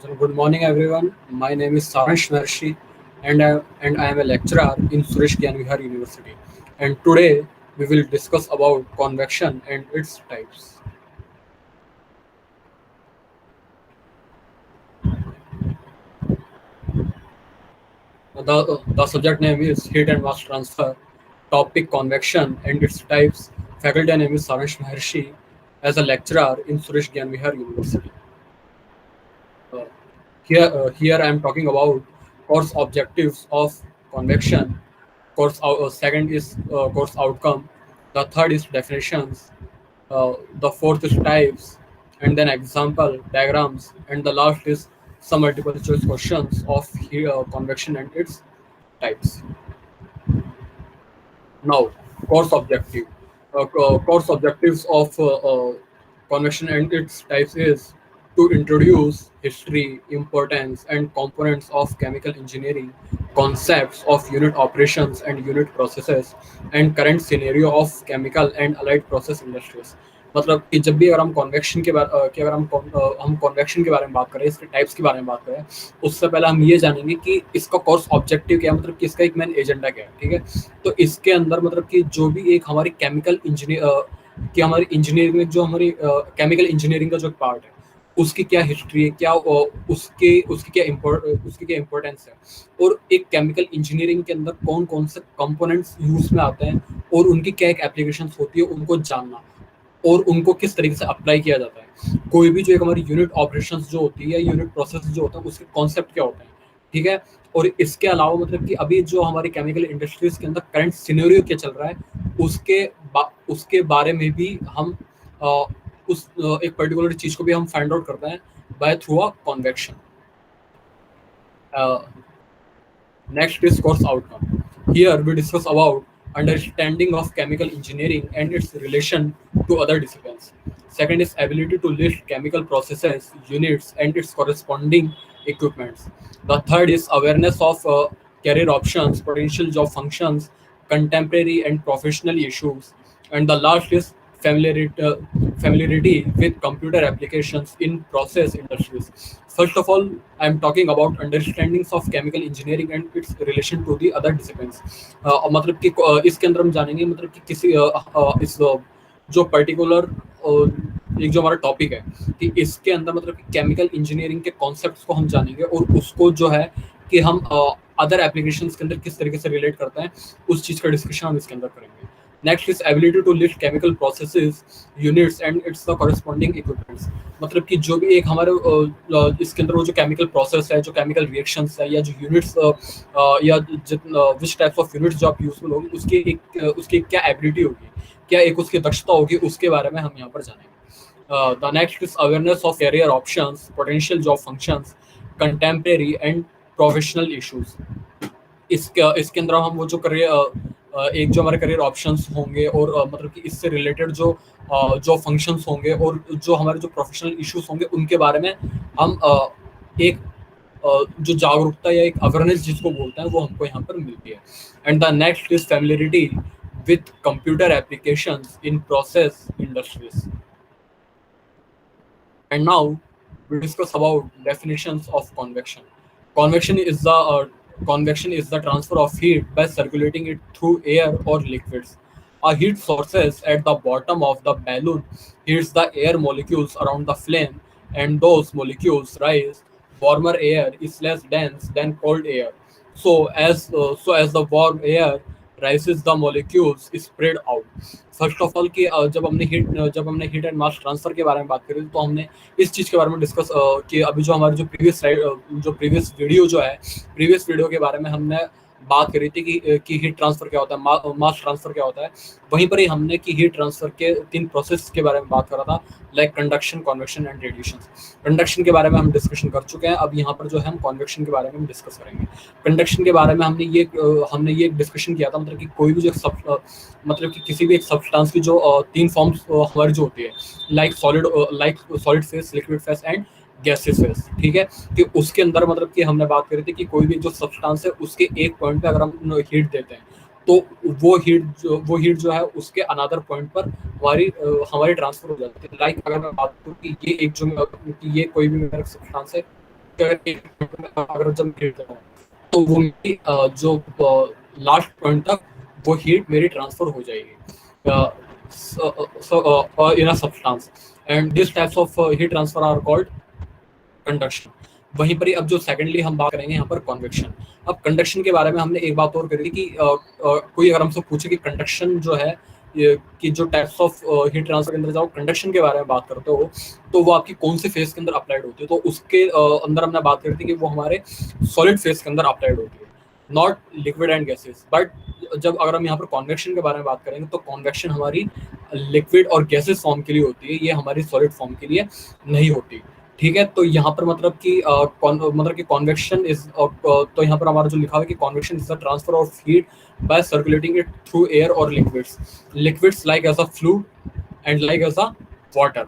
So good morning, everyone. My name is Saransh Mershi, and I am a lecturer in Suresh Gyan Vihar University. And today we will discuss about convection and its types. The subject name is heat and mass transfer. Topic convection and its types. Faculty name is Saransh Maharshi as a lecturer in Suresh Gyan Vihar University. Uh, here I am talking about course objectives of convection. Second is course outcome. The third is definitions. The fourth is types, and then example diagrams, and the last is some multiple choice questions of convection and its types. Now, course objective. Course objectives of convection and its types is to introduce history, importance, and components of chemical engineering, concepts of unit operations and unit processes, and current scenario of chemical and allied process industries. मतलब कि जब भी अगर हम convection के बारे कि अगर हम कॉन्वेक्शन के बारे में बात करें, इसके टाइप्स के बारे में बात करें, उससे पहले हम ये जानेंगे कि इसका कोर्स ऑब्जेक्टिव क्या है, मतलब कि इसका एक मेन एजेंडा क्या है। ठीक है, तो इसके अंदर मतलब कि जो भी एक हमारी केमिकल इंजीनियर कि हमारी इंजीनियरिंग में जो हमारी केमिकल इंजीनियरिंग का जो पार्ट है, उसकी क्या हिस्ट्री है, क्या उसकी क्या इम्पोर्टेंस है, और एक केमिकल इंजीनियरिंग के अंदर कौन कौन से कंपोनेंट्स यूज में आते हैं और उनकी क्या एक एप्लीकेशन होती है, उनको जानना और उनको किस तरीके से अप्लाई किया जाता है। कोई भी जो एक हमारी यूनिट ऑपरेशंस जो होती है या यूनिट प्रोसेस जो होता है, उसके कॉन्सेप्ट क्या होते हैं। ठीक है, और इसके अलावा मतलब कि अभी जो हमारी केमिकल इंडस्ट्रीज के अंदर करंट सिनेरियो क्या चल रहा है, उसके बारे में भी हम अ, एक पर्टिकुलर चीज को भी हम फाइंड आउट करते हैं by through a convection. Next is course outcome. Here we discuss about understanding of chemical engineering and its relation to other disciplines. Second is ability to list chemical processes, units, and its corresponding equipments. The third is awareness of career options, potential job functions, contemporary and professional issues. And the last is familiarity with computer applications in process industries. First of all, I am talking about understandings of chemical engineering and its relation to the other disciplines. मतलब कि इसके अंदर हम जानेंगे मतलब कि जो particular एक जो हमारा टॉपिक है कि इसके अंदर मतलब कि केमिकल इंजीनियरिंग के कॉन्सेप्ट्स को हम जानेंगे और उसको जो है कि हम अदर एप्लीकेशंस के अंदर किस तरीके से रिलेट करते हैं, उस चीज़ का डिस्कशन हम इसके अंदर करेंगे। Next is ability to list chemical processes, units and its the corresponding equipments. मतलब कि जो भी एक हमारे इसके अंदर वो जो केमिकल प्रोसेस है, जो केमिकल रिएक्शंस है, या जो यूनिट्स या विच टाइप्स ऑफ यूनिट्स जो आप यूजफुल होगी, उसकी क्या एबिलिटी होगी, क्या एक उसकी दक्षता होगी, उसके बारे में हम यहाँ पर जानेंगे। The next is awareness of career options, potential job functions, contemporary and professional issues. इसके अंदर हम वो जो करियर एक जो हमारे करियर ऑप्शंस होंगे और मतलब कि इससे रिलेटेड जो फंक्शंस होंगे और जो हमारे जो प्रोफेशनल इश्यूज होंगे, उनके बारे में हम एक जो जागरूकता या एक अवेयरनेस जिसको बोलते हैं, वो हमको यहाँ पर मिलती है। And the next is familiarity with computer applications in process industries. And now we discuss about definitions of convection. Convection is the transfer of heat by circulating it through air or liquids. A heat sources at the bottom of the balloon heats the air molecules around the flame, and those molecules rise. Warmer air is less dense than cold air. So as the warm air rises, the molecules spread out. First of all कि जब हमने heat and mass transfer के बारे में बात करी, तो हमने इस चीज़ के बारे में डिस्कस कि अभी जो हमारी जो प्रीवियस वीडियो के बारे में हमने बात करी थी कि हीट ट्रांसफर क्या होता है, मास ट्रांसफर क्या होता है। वहीं पर ही हमने कि हीट ट्रांसफर के 3 प्रोसेस के बारे में बात करा था, like conduction, convection and radiation. Conduction के बारे में हम डिस्कशन कर चुके हैं, अब यहाँ पर जो है हम कन्वेक्शन के बारे में डिस्कस करेंगे। कंडक्शन के बारे में हमने ये डिस्कशन किया था, मतलब कि कोई भी मतलब कि किसी भी एक सब्सटेंस की जो 3 फॉर्म्स हमारी जो होती है, like solid phase, liquid phase and gases face. ठीक है, कि उसके अंदर मतलब कि हमने बात करी थी कि कोई भी जो सब्सटेंस है, उसके एक पॉइंट पे अगर हम हीट देते हैं, तो वो हीट जो है उसके अनदर पॉइंट पर हमारी ट्रांसफर हो जाती है। लाइक अगर मैं बात करूँ कि ये कोई भी मेरा सब्सटेंस है, अगर जब हीट देता हूँ तो वो मेरी जो लास्ट पॉइंट तक वो हीट मेरी ट्रांसफर हो जाएगी in a substance, and this types of heat transfer are called conduction. वहीं पर ही अब जो सेकेंडली हम बात करेंगे यहाँ पर कन्वेक्शन। अब कंडक्शन के बारे में हमने एक बात और करी थी कि कोई अगर हमसे पूछे कि कंडक्शन जो है कि जो टाइप्स ऑफ हीट ट्रांसफर के अंदर जाओ कंडक्शन के बारे में बात करते हो तो वो आपकी कौन से फेज के अंदर अप्लाइड होती है, तो उसके अंदर हमने बात करी थी कि वो हमारे सॉलिड फेज के अंदर अप्लाइड होती है, not liquid and gases. But जब अगर हम यहाँ पर कॉन्वेक्शन के बारे में बात करेंगे तो कॉन्वेक्शन हमारी लिक्विड और गैसेस फॉर्म के लिए होती है, ये हमारी सॉलिड फॉर्म के लिए नहीं होती। ठीक है, तो यहाँ पर मतलब कि मतलब कि कॉन्वेक्शन इज तो यहाँ पर हमारा जो लिखा हुआ है कि convection is the transfer of heat by circulating it through air और liquids like as a fluid and like as a water.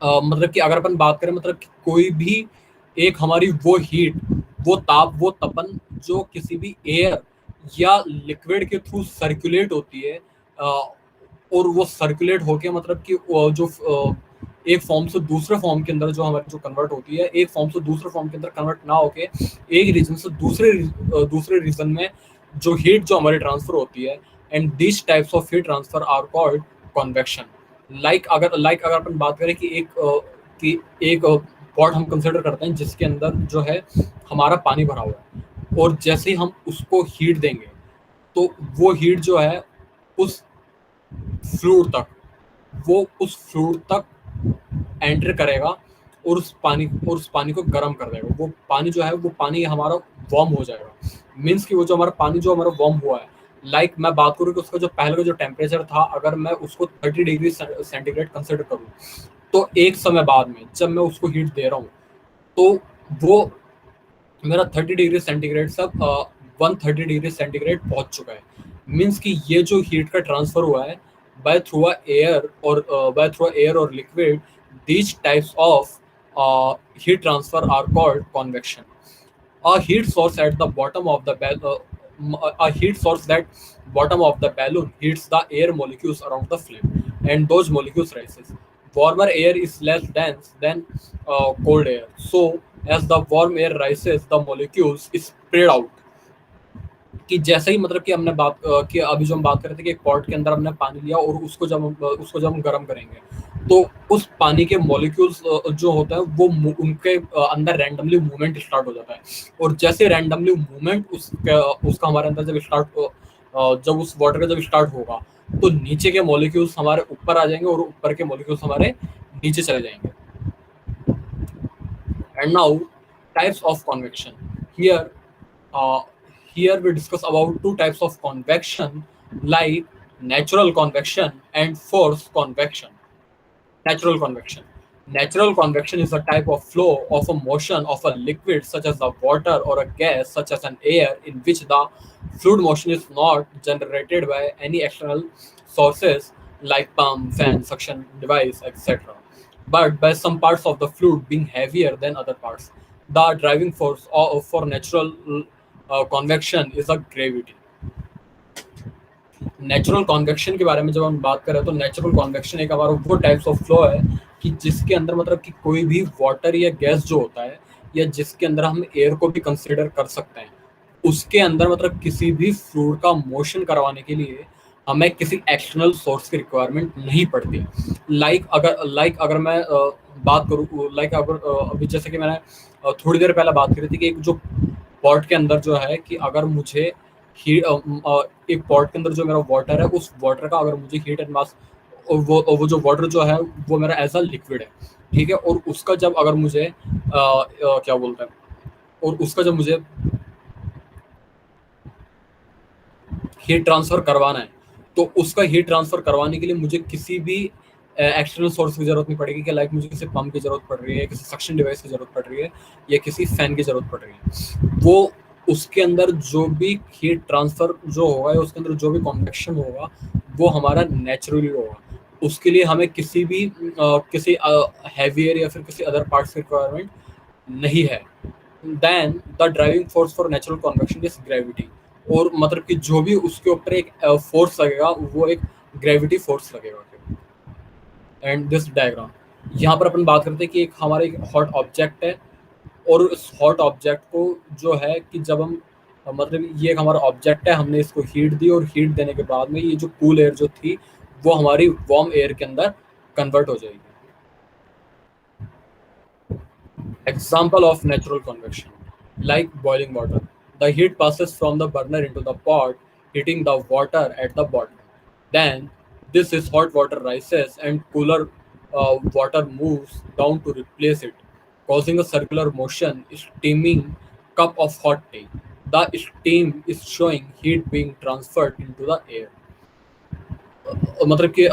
मतलब कि अगर अपन बात करें मतलब कि कोई भी एक हमारी वो हीट, वो ताप, वो तपन जो किसी भी एयर या लिक्विड के थ्रू सर्कुलेट होती है और वो सर्कुलेट होके मतलब कि जो एक फॉर्म से दूसरे फॉर्म के अंदर जो हमारी जो कन्वर्ट होती है, एक फॉर्म से दूसरे फॉर्म के अंदर कन्वर्ट ना होके एक रीजन से दूसरे रीजन में जो हीट जो हमारी ट्रांसफर होती है, and this types of heat transfer are called convection. अगर अपन बात करें कि एक पॉट हम कंसिडर करते हैं जिसके अंदर जो है हमारा पानी भरा हुआ है, और जैसे ही हम उसको हीट देंगे तो वो हीट जो है उस उस फ्लूइड तक एंटर करेगा और उस पानी को गर्म कर देगा। वो पानी जो है वो पानी हमारा वार्म हो जाएगा, मीन्स कि वो जो हमारा पानी जो हमारा वार्म हुआ है, लाइक मैं बात करूँ कि उसका जो पहले का जो टेम्परेचर था अगर मैं उसको 30 डिग्री सेंटीग्रेड कंसिडर करूँ तो एक समय बाद में जब मैं उसको हीट दे रहा हूँ तो वो मेरा 30 डिग्री सेंटीग्रेड सब 130 डिग्री सेंटीग्रेड पहुंच चुका है। मीन्स कि ये जो हीट का ट्रांसफर हुआ है बाय थ्रू एयर और liquid, these types of heat transfer are called convection. A heat source at the bottom of the a heat source that bottom of the balloon heats the air molecules around the flame, and those molecules rises. Warmer air is less dense than cold air, so as the warm air rises the molecules spread out. कि जैसे ही मतलब कि हमने कि अभी जो हम बात कर रहे थे कि एक पॉट के अंदर हमने पानी लिया और उसको जब हम गर्म करेंगे तो उस पानी के मॉलिक्यूल्स जो होता है वो उनके अंदर रैंडमली मूवमेंट स्टार्ट हो जाता है, और जैसे रैंडमली मूवमेंट उसका हमारे अंदर जब उस वाटर का जब स्टार्ट होगा तो नीचे के मॉलिक्यूल्स हमारे ऊपर आ जाएंगे और ऊपर के मॉलिक्यूल्स हमारे नीचे चले जाएंगे। And now types of convection. Here uh, here we discuss about two types of convection, like natural convection and forced convection. Natural convection. Natural convection is a type of flow of a motion of a liquid such as the water or a gas such as an air in which the fluid motion is not generated by any external sources like pump, fan, suction device, etc. but by some parts of the fluid being heavier than other parts. The driving force for natural convection is a gravity. Natural convection के बारे में जब हम बात करें तो natural convection एक हमारा वो टाइप्स ऑफ फ्लो है कि जिसके अंदर मतलब कि कोई भी वाटर या गैस जो होता है या जिसके अंदर हम एयर को भी कंसीडर कर सकते हैं, उसके अंदर मतलब किसी भी फ्लूइड का मोशन करवाने के लिए हमें किसी एक्सटर्नल सोर्स की रिक्वायरमेंट नहीं पड़ती। लाइक अगर मैं बात करूँ अभी जैसे कि मैंने थोड़ी देर पहले बात करी थी कि एक जो पॉट के अंदर जो है कि अगर मुझे एक पॉट के अंदर जो मेरा वाटर है उस वाटर का अगर मुझे हीट एंड मास, वो जो वाटर जो है वो मेरा एज अ लिक्विड है, ठीक है, और उसका जब अगर मुझे क्या बोलते हैं, और उसका जब मुझे हीट ट्रांसफर करवाना है तो उसका हीट ट्रांसफर करवाने के लिए मुझे किसी भी एक्सटर्नल सोर्स की जरूरत नहीं पड़ेगी कि लाइक मुझे किसी पंप की जरूरत पड़ रही है, किसी सक्शन डिवाइस की जरूरत पड़ रही है या किसी फैन की जरूरत पड़ रही है। वो उसके अंदर जो भी हीट ट्रांसफर जो होगा या उसके अंदर जो भी कॉन्वेक्शन होगा वो हमारा नेचुरली होगा। उसके लिए हमें किसी हैवियर या फिर किसी अदर पार्ट्स की रिक्वायरमेंट नहीं है। Then the driving force for natural convection is gravity, और मतलब कि जो भी उसके ऊपर एक फोर्स लगेगा वो एक ग्रेविटी फोर्स लगेगा। एंड दिस डायग्राम, यहाँ पर अपन बात करते हैं कि एक हमारा एक हॉट ऑब्जेक्ट है और उस हॉट ऑब्जेक्ट को जो है कि जब हम मतलब ये एक हमारा ऑब्जेक्ट है, हमने इसको हीट दी और हीट देने के बाद में ये जो कूल एयर जो थी वो हमारी वार्म एयर के अंदर कन्वर्ट हो जाएगी। Example of natural convection, like boiling water. The heat passes from the burner into the pot, heating the water at the bottom. Then, this is hot water rises and cooler water moves down to replace it, causing a circular motion, steaming cup of hot tea. The steam is showing heat being transferred into the air. मतलब कि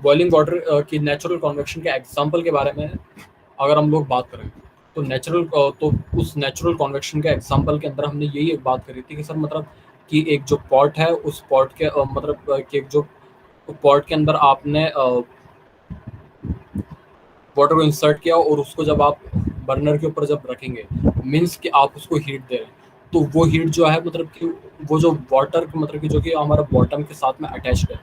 boiling water की natural convection के example के बारे में अगर हम लोग बात करें तो तो उस नेचुरल कन्वेक्शन के एग्जांपल के अंदर हमने यही एक बात करी थी कि सर मतलब कि एक जो पॉट है उस पॉट के मतलब कि एक जो पॉट के अंदर आपने वाटर को इंसर्ट किया और उसको जब आप बर्नर के ऊपर जब रखेंगे मीन्स कि आप उसको हीट दे रहे हैं, तो वो हीट जो है मतलब कि वो जो वाटर मतलब कि जो कि हमारा बॉटम के साथ में अटैच्ड है,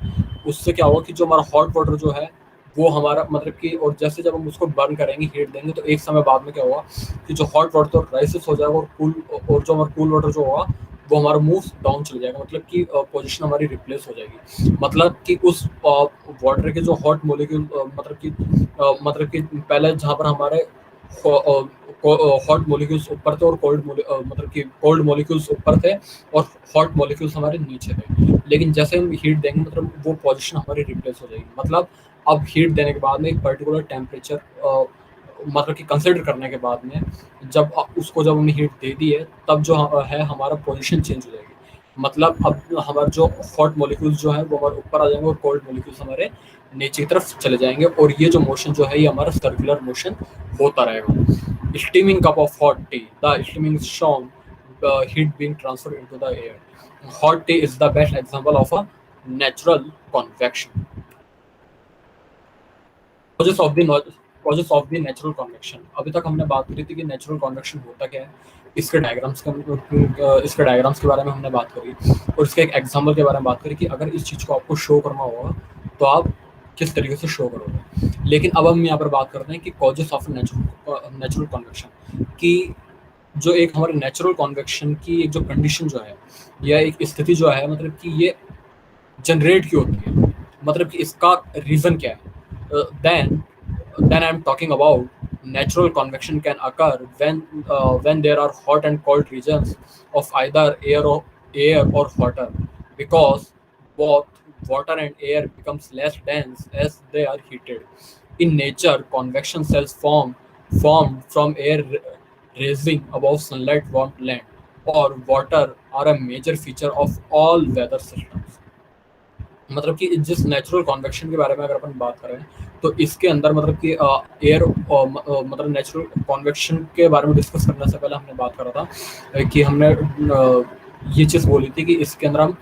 उससे क्या होगा कि जो हमारा हॉट वाटर जो है वो हमारा मतलब कि और जैसे जब हम उसको बर्न करेंगे हीट देंगे तो एक समय बाद में क्या होगा कि जो हॉट वाटर तो राइसेस हो जाएगा और जो हमारा कूल वाटर जो होगा वो हमारा मूव डाउन चले जाएगा, मतलब कि पोजीशन हमारी रिप्लेस हो जाएगी। मतलब कि उस वाटर के जो हॉट मॉलिक्यूल मतलब कि पहले जहाँ पर हमारे हॉट मॉलिक्यूल्स ऊपर थे और मतलब कि कोल्ड मॉलिक्यूल्स ऊपर थे और हॉट मॉलिक्यूल्स हमारे नीचे थे, लेकिन जैसे हम हीट देंगे मतलब वो पोजीशन हमारी रिप्लेस हो जाएगी। मतलब अब हीट देने के बाद में एक पर्टिकुलर टेम्परेचर मतलब कि कंसिडर करने के बाद में जब उसको जब हमने हीट दे दी है तब जो है हमारा पोजीशन चेंज हो जाएगी। मतलब अब हमारे जो हॉट मॉलिक्यूल्स जो है वो हमारे ऊपर आ जाएंगे और कोल्ड मॉलिक्यूल्स हमारे नीचे की तरफ चले जाएंगे और ये जो मोशन जो है ये हमारा सर्कुलर मोशन होता रहेगा। Steaming cup of hot T, the steaming shown heat being transferred into the air. Hot tea is the best example of a natural convection. Causes of the natural convection, अभी तक हमने बात करी थी कि natural convection होता क्या है, इसके डायग्राम्स के बारे में हमने बात करी और इसके एक एग्जांपल के बारे में बात करी कि अगर इस चीज़ को आपको शो करना होगा तो आप किस तरीके से शो करोगे। लेकिन अब हम यहाँ पर बात करते हैं कि कॉजेस ऑफ नेचुरल कन्वेक्शन की, जो एक हमारे नेचुरल कन्वेक्शन की एक जो कंडीशन जो है या एक स्थिति जो है मतलब कि ये जनरेट क्यों होती है, मतलब कि इसका रीज़न क्या है। then then I'm talking about natural convection can occur when there are hot and cold regions of either air or water, because both water and air becomes less dense as they are heated. In nature, convection cells formed from air rising above sunlight warmed land or water are a major feature of all weather systems. मतलब कि जिस natural convection के बारे में अगर अपन बात करें तो इसके अंदर मतलब कि एयर मतलब नेचुरल कन्वेक्शन के बारे में डिस्कस करने से पहले हमने बात करा था कि हमने ये चीज़ बोली थी कि इसके अंदर हम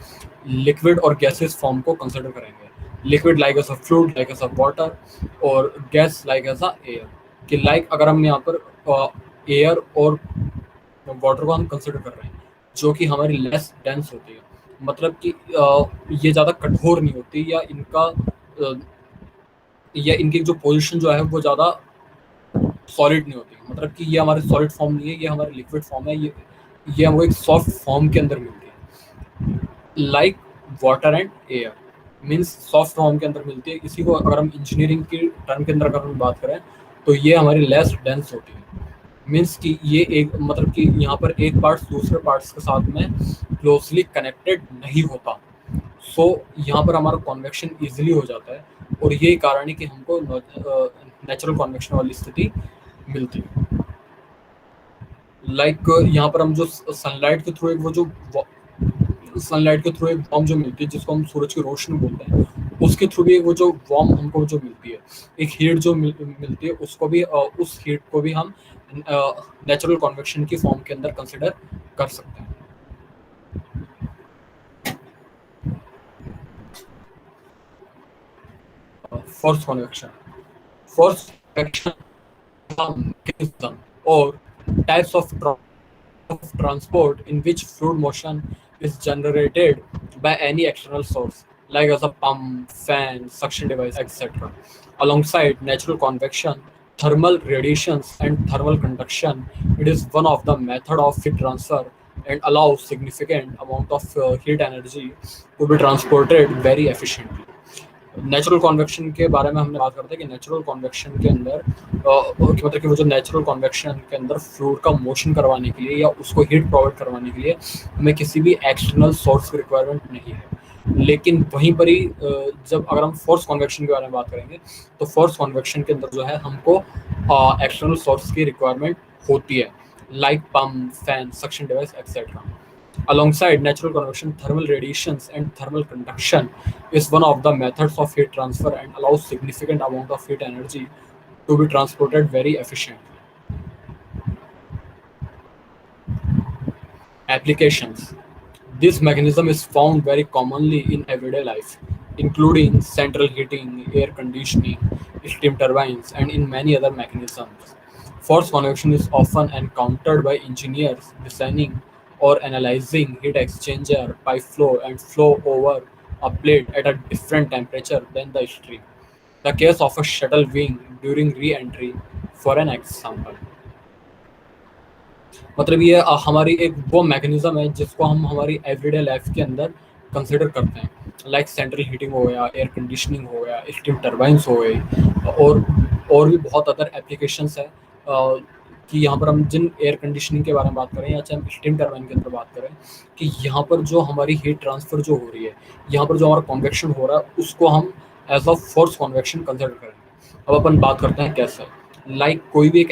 लिक्विड और गैसेस फॉर्म को कंसिडर करेंगे। Liquid like as a fluid, like as a water, और gas like as a air. कि लाइक अगर हम यहाँ पर एयर और वाटर को हम कंसिडर कर रहे हैं जो कि हमारी लेस डेंस होती है, मतलब कि ये ज़्यादा कठोर नहीं होती या इनकी जो पोजीशन जो है वो ज़्यादा सॉलिड नहीं होती, मतलब कि ये हमारे सॉलिड फॉर्म नहीं है, ये हमारे लिक्विड फॉर्म है, ये हमको एक सॉफ्ट फॉर्म के अंदर मिलती है। Like water and air means soft form के अंदर मिलती है। इसी को अगर हम इंजीनियरिंग की टर्म के अंदर अगर हम बात करें तो ये हमारी लेस डेंस होती है, मीन्स कि ये एक मतलब कि यहाँ पर एक पार्ट दूसरे पार्ट्स के साथ में क्लोजली कनेक्टेड नहीं होता। सो यहाँ पर हमारा कन्वेक्शन इजीली हो जाता है और यही कारण है कि हमको नेचुरल कन्वेक्शन वाली स्थिति मिलती है। लाइक यहाँ पर हम जो सनलाइट के थ्रू एक वो जो सनलाइट के थ्रू एक वार्म जो मिलती है जिसको हम सूरज की रोशनी बोलते हैं, उसके थ्रू भी वो जो वार्म हमको जो मिलती है, एक हीट जो मिलती है, उसको भी उस हीट को भी हम नेचुरल कन्वेक्शन की फॉर्म के अंदर कंसिडर कर सकते हैं। Force convection, force convection mechanism or types of transport in which fluid motion is generated by any external source, like as a pump, fan, suction device, etc. Alongside natural convection, thermal radiations and thermal conduction. It is one of the method of heat transfer and allows significant amount of heat energy to be transported very efficiently. Natural convection के बारे में हमने बात करते हैं कि natural convection के अंदर कि मतलब कि वो जो नेचुरल कॉन्वेक्शन के अंदर फ्लूइड का मोशन करवाने के लिए या उसको हीट प्रोवाइड करवाने के लिए हमें किसी भी एक्सटर्नल सोर्स की रिक्वायरमेंट नहीं है। लेकिन वहीं पर ही जब अगर हम फोर्स कॉन्वेक्शन के बारे में बात करेंगे तो फोर्स कॉन्वेक्शन के अंदर जो है हमको एक्सटर्नल सोर्स की रिक्वायरमेंट होती है, like pump, fan, suction device etcetera. Alongside natural convection, thermal radiations and thermal conduction is one of the methods of heat transfer and allows significant amount of heat energy to be transported very efficiently. Applications. This mechanism is found very commonly in everyday life, including central heating, air conditioning, steam turbines, and in many other mechanisms. Force convection is often encountered by engineers designing or analyzing heat exchanger pipe flow and flow over a plate at a different temperature than the stream. The case of a shuttle wing during re-entry, for an example. मतलब ये हमारी एक वो mechanism है जिसको हम हमारी everyday life के अंदर कंसिडर करते हैं, लाइक सेंट्रल हीटिंग हो गया, एयर कंडीशनिंग हो गया, स्टीम टर्बाइंस हो गई, और भी बहुत अदर एप्लीकेशंस है कि यहाँ पर हम जिन एयर कंडीशनिंग के बारे में बात करें या चाहे हम स्टीम टर्बाइन के अंदर बात करें कि यहाँ पर जो हमारी हीट ट्रांसफ़र जो हो रही है, यहाँ पर जो हमारा कॉन्वेक्शन हो रहा है उसको हम as a force convection consider करेंगे। अब अपन बात करते हैं कैसे, कोई भी एक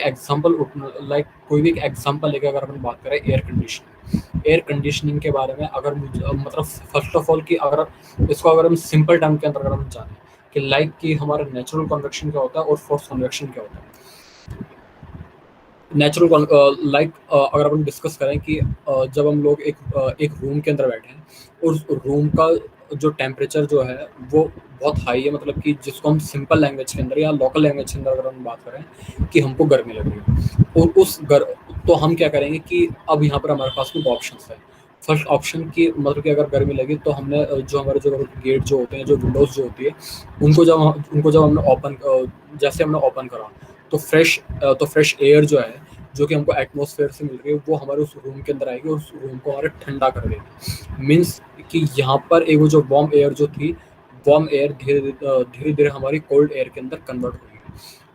एग्जांपल लेके अगर अपन बात करें एयर कंडीशनिंग के बारे में, अगर मुझे मतलब फर्स्ट ऑफ ऑल कि अगर इसको अगर हम सिंपल टर्म के अंदर अगर हम जाने कि कि हमारा नेचुरल कन्वेक्शन क्या होता है और फोर्स कन्वेक्शन क्या होता है। नेचुरल अगर अपन डिस्कस करें कि जब हम लोग एक रूम के अंदर बैठे हैं और उस रूम का जो टेम्परेचर जो है वो बहुत हाई है, मतलब कि जिसको हम सिंपल लैंग्वेज के अंदर या लोकल लैंग्वेज के अंदर अगर हम बात करें कि हमको गर्मी लग रही है और तो हम क्या करेंगे कि अब यहाँ पर हमारे पास में दो ऑप्शन है। फर्स्ट ऑप्शन की मतलब कि अगर गर्मी लगी तो हमने जो हमारे जो गेट जो होते हैं, जो विंडोज़ जो होती है, उनको जब हमने ओपन करा तो फ्रेश एयर जो है जो कि हमको एटमॉस्फेयर से मिल रही है वो हमारे उस रूम के अंदर आएगी और उस रूम को हमारे ठंडा कर देगी। मीन्स कि यहाँ पर एक वो जो वार्म एयर जो थी, वार्म एयर धीरे धीरे हमारी कोल्ड एयर के अंदर कन्वर्ट होगी।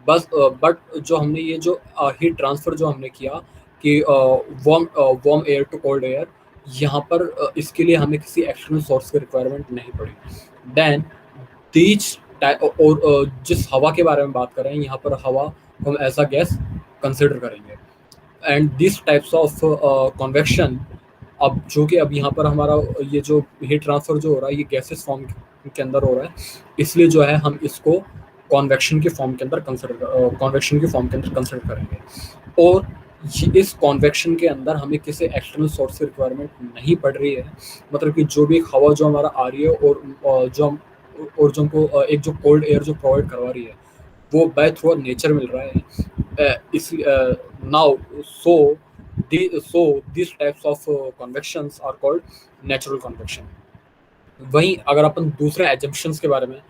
बस बट जो हमने ये जो हीट ट्रांसफ़र जो हमने किया कि warm air to cold air, यहाँ पर इसके लिए हमें किसी एक्सटर्नल सोर्स की रिक्वायरमेंट नहीं पड़ी। देन तीज और जिस हवा के बारे में बात करें, यहाँ पर हवा को हम ऐसा गैस कंसिडर करेंगे। And this types of convection, अब जो कि अब यहाँ पर हमारा ये जो हीट ट्रांसफ़र जो हो रहा है ये गैसेस फॉर्म के अंदर हो रहा है, इसलिए जो है हम इसको कन्वेक्शन के फॉर्म के अंदर कंसिडर करेंगे। और इस कन्वेक्शन के अंदर हमें किसी एक्सटर्नल सोर्स की रिक्वायरमेंट नहीं पड़ रही है, मतलब कि जो भी हवा जो हमारा आ रही है जो हमको एक जो कोल्ड एयर जो प्रोवाइड करवा रही है वो बाय थ्रू नेचर मिल रहा है। Now these types of convections are called natural convection। वहीं अगर अपन दूसरे एजम्पशंस के बारे में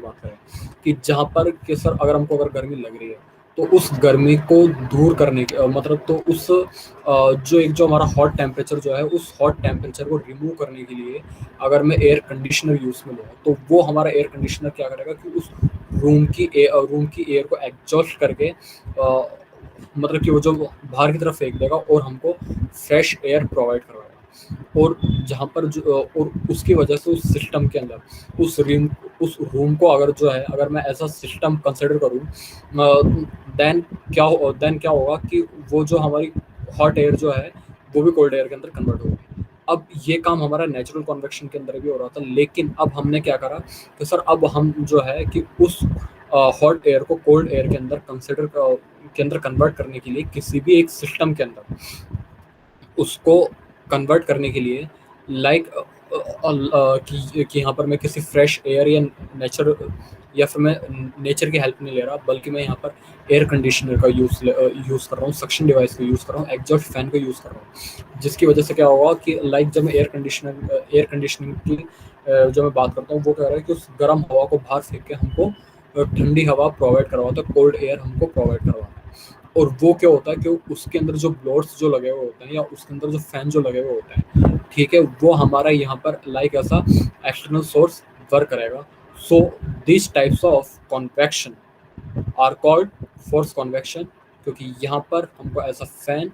बात करें कि जहाँ पर कि सर अगर गर्मी लग रही है तो उस गर्मी को दूर करने के मतलब तो उस जो हमारा हॉट टेम्परेचर जो है उस हॉट टेम्परेचर को रिमूव करने के लिए अगर मैं एयर कंडीशनर यूज़ में लूँ तो वो हमारा एयर कंडीशनर क्या करेगा कि उस रूम की एयर को एग्जॉस्ट करके मतलब कि वो जो बाहर की तरफ फेंक देगा और हमको फ्रेश एयर प्रोवाइड करवाएगा। और जहाँ पर और उसकी वजह से उस सिस्टम के अंदर उस रूम को अगर मैं ऐसा सिस्टम कंसिडर करूँ, देन क्या होगा कि वो जो हमारी हॉट एयर जो है वो भी कोल्ड एयर के अंदर कन्वर्ट होगी। अब ये काम हमारा नेचुरल कन्वेक्शन के अंदर भी हो रहा था, लेकिन अब हमने क्या करा कि सर अब हम जो है कि उस हॉट एयर को कोल्ड एयर के अंदर कन्वर्ट करने के लिए किसी भी एक सिस्टम के अंदर उसको कन्वर्ट करने के लिए कि यहाँ पर मैं किसी फ्रेश एयर या फिर मैं नेचर की हेल्प नहीं ले रहा, बल्कि मैं यहाँ पर एयर कंडीशनर का यूज़ कर रहा हूँ, सक्शन डिवाइस का यूज़ कर रहा हूँ, एग्जॉस्ट फैन का यूज़ कर रहा हूँ, जिसकी वजह से क्या होगा कि जब मैं एयर कंडीशनिंग की जो मैं बात करता हूँ वो कह रहा है कि उस गर्म हवा को बाहर फेंक के हमको ठंडी हवा प्रोवाइड करवाता है, कोल्ड एयर हमको प्रोवाइड करवाता है। और वो क्या होता है कि उसके अंदर जो ब्लोअर्स जो लगे हुए होते हैं या उसके अंदर जो फैन जो लगे हुए होते हैं, ठीक है, वो हमारा यहाँ पर लाइक ऐसा एक्सटर्नल सोर्स वर्क करेगा। So this types of convection are called force convection, क्योंकि यहाँ पर हमको ऐसा फैन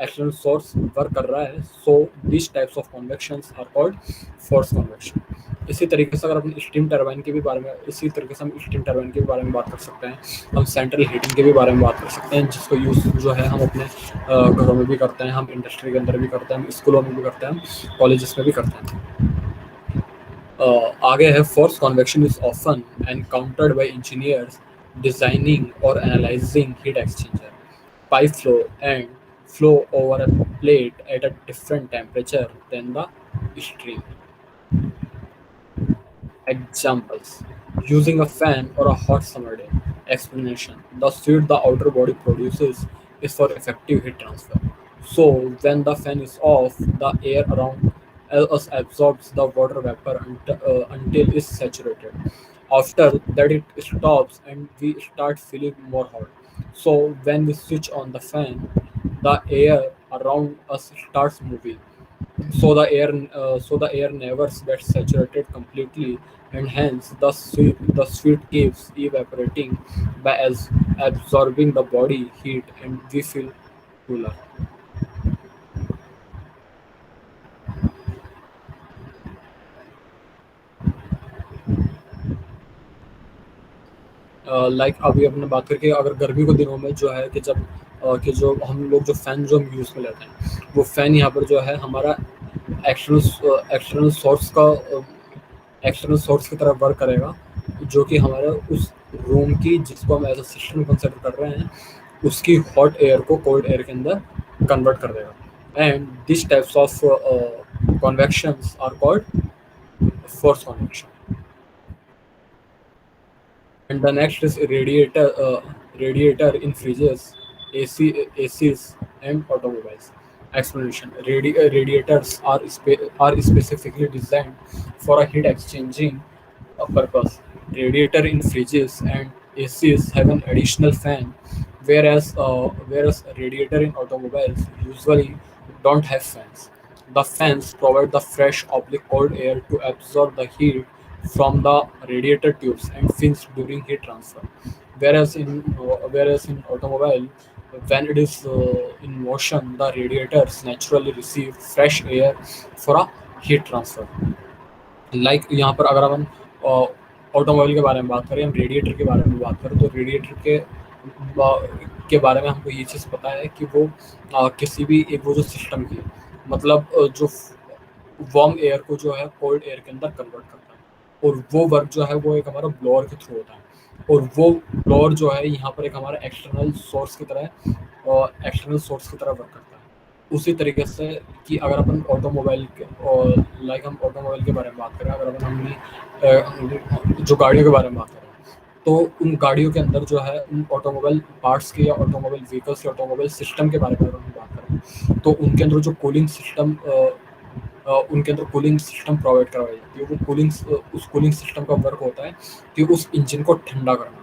एक्सटर्नल सोर्स वर्क कर रहा है। So this types of convections are called force convection. इसी तरीके से अगर अपन स्टीम टरबाइन के भी बारे में इसी तरीके से हम स्टीम टरबाइन के भी बारे में बात कर सकते हैं। हम सेंट्रल हीटिंग के भी बारे में बात कर सकते हैं, जिसको यूज़ जो है हम अपने घरों में भी करते हैं, हम इंडस्ट्री के अंदर भी करते हैं, हम स्कूलों में भी करते हैं, हम कॉलेजेस में भी करते हैं। आगे है force convection is often encountered by engineers designing और analysing heat exchanger pipe flow and flow over a plate at a different temperature than the stream. Examples: using a fan or a hot summer day. Explanation: the sweat the outer body produces is for effective heat transfer. So, when the fan is off, the air around us absorbs the water vapor until it's saturated. After that, it stops and we start feeling more hot. So, when we switch on the fan, the air around us starts moving, so the air never gets saturated completely, and hence the sweat keeps evaporating by as absorbing the body heat, and we feel cooler. Like अभी अपने बात करके अगर गर्मी के दिनों में जो है कि जब कि जो हम लोग जो फ़ैन जो हम यूज़ में लेते हैं, वो फ़ैन यहाँ पर जो है हमारा एक्सटर्नल सोर्स का एक्सटर्नल सोर्स की तरह वर्क करेगा, जो कि हमारे उस रूम की जिसको हम एज अ सिस्टम कंसिडर कर रहे हैं, उसकी हॉट एयर को कोल्ड एयर के अंदर कन्वर्ट कर देगा। And this types of convections are called force convection. And the next is radiator in fridges, ACs, and automobiles. Explanation: radiators are specifically designed for a heat exchanging purpose. Radiator in fridges and ACs have an additional fan, whereas radiator in automobiles usually don't have fans. The fans provide the fresh oblique cold air to absorb the heat from the radiator tubes and fins during heat transfer. Whereas in automobile, when it is in motion, the radiators naturally receive fresh air for a heat transfer. Like यहाँ पर अगर हम automobile के बारे में बात करें, हम रेडिएटर के बारे में बात करें, तो रेडिएटर के बारे में हमको ये चीज़ पता है कि वो किसी भी एक वो जो सिस्टम की मतलब जो वार्म एयर को जो है कोल्ड एयर के अंदर कन्वर्ट करता है, और वो वर्क जो है वो एक हमारा ब्लोअर के थ्रू होता है। और वो ब्लोअर जो है यहाँ पर एक हमारा एक्सटर्नल सोर्स की तरह वर्क करता है। उसी तरीके से कि अगर अपन ऑटोमोबाइल के और लाइक हम ऑटोमोबाइल के बारे में बात करें, अगर अपन जो गाड़ियों के बारे में बात करें, तो उन गाड़ियों के अंदर जो है उन ऑटोमोबाइल पार्ट्स के या ऑटोमोबाइल व्हीकल्स के ऑटोमोबाइल सिस्टम के बारे में अगर हम बात करें, तो उनके अंदर जो उनके अंदर कूलिंग सिस्टम प्रोवाइड करवाई जाती है। वो उस कूलिंग सिस्टम का वर्क होता है कि उस इंजन को ठंडा करना।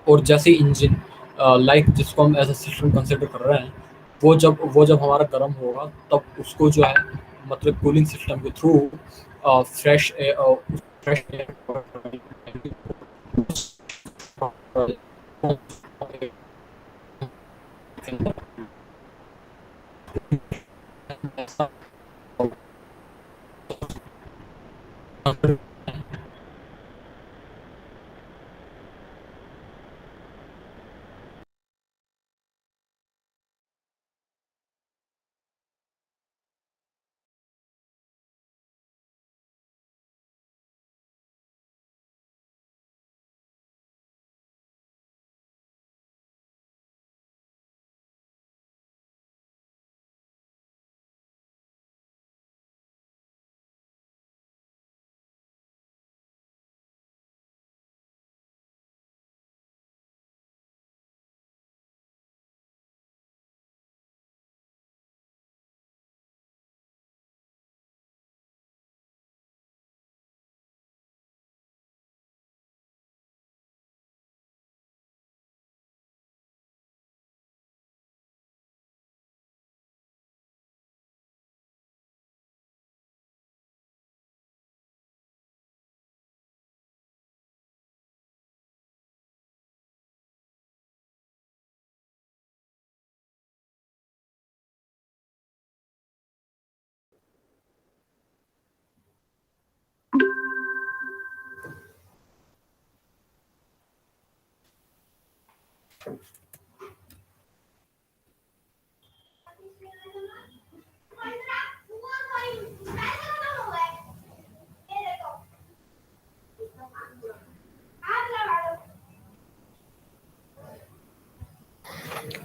और जैसे ही इंजन लाइक जिसको हम एज अ सिस्टम कंसिडर कर रहे हैं, वो जब हमारा गर्म होगा, तब उसको जो है मतलब कूलिंग सिस्टम के through fresh air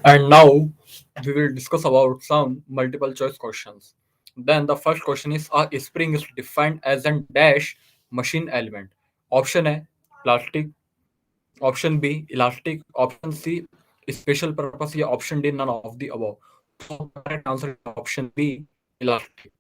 And now we will discuss about some multiple choice questions. Then the first question is, a spring is defined as an dash machine element. Option A, plastic. Option B, elastic. Option C, special purpose. या option D, none of the above. So the correct answer is option B, elastic.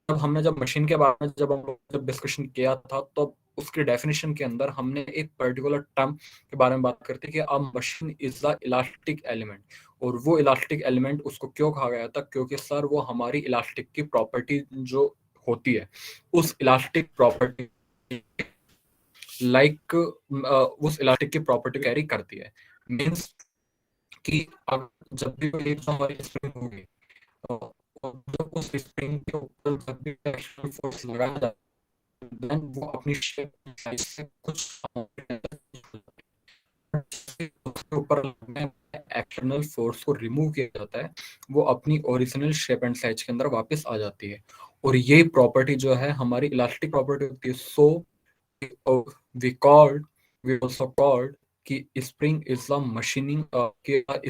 जब machine के बारे में जब discussion किया था, तो उसके डेफिनेशन के अंदर हमने एक पर्टिकुलर टर्म के बारे में बात करते कि अ machine is the elastic element. और वो इलास्टिक एलिमेंट उसको क्यों कहा गया था, क्योंकि सर वो हमारी इलास्टिक की प्रॉपर्टी जो होती है, उस इलास्टिक प्रॉपर्टी लाइक उस इलास्टिक की प्रॉपर्टी कैरी करती है। मीन्स कि अब जब भी कोई एक हमारी स्प्रिंग होगी, तो जब उस स्प्रिंग के ऊपर जब भी एक्शन फोर्स लगाया जाता है, देन वो अपनी शेप साइज से कुछ उसके ऊपर एक्सटर्नल फोर्स को रिमूव किया जाता है, वो अपनी ओरिजिनल शेप एंड साइज के अंदर वापस आ जाती है। और ये प्रॉपर्टी जो है हमारी इलास्टिक प्रॉपर्टी होती है। So we called we also called कि spring is the machining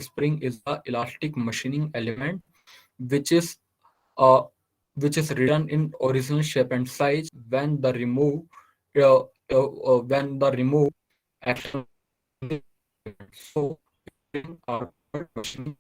spring is the elastic machining element which is uh, which is written in original shape and size when the remove action. So are machine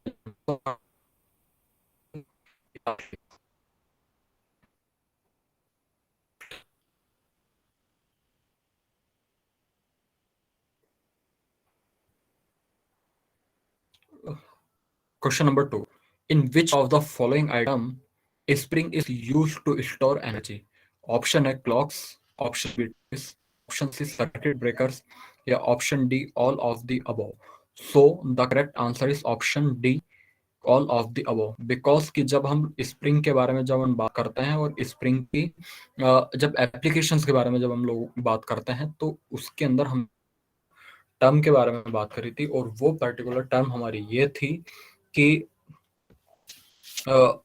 Question number 2. In which of the following item a spring is used to store energy? Option A, clocks. Option B, toys. Option C, circuit breakers. Yeah, option D, all of the above. So the correct answer is option D, all of the above. Because कि जब हम spring के बारे में जब हम बात करते हैं और स्प्रिंग की जब एप्लीकेशंस के बारे में जब हम लोग बात करते हैं, तो उसके अंदर हम टर्म के बारे में बात करी थी, और वो पर्टिकुलर टर्म हमारी ये थी कि अ,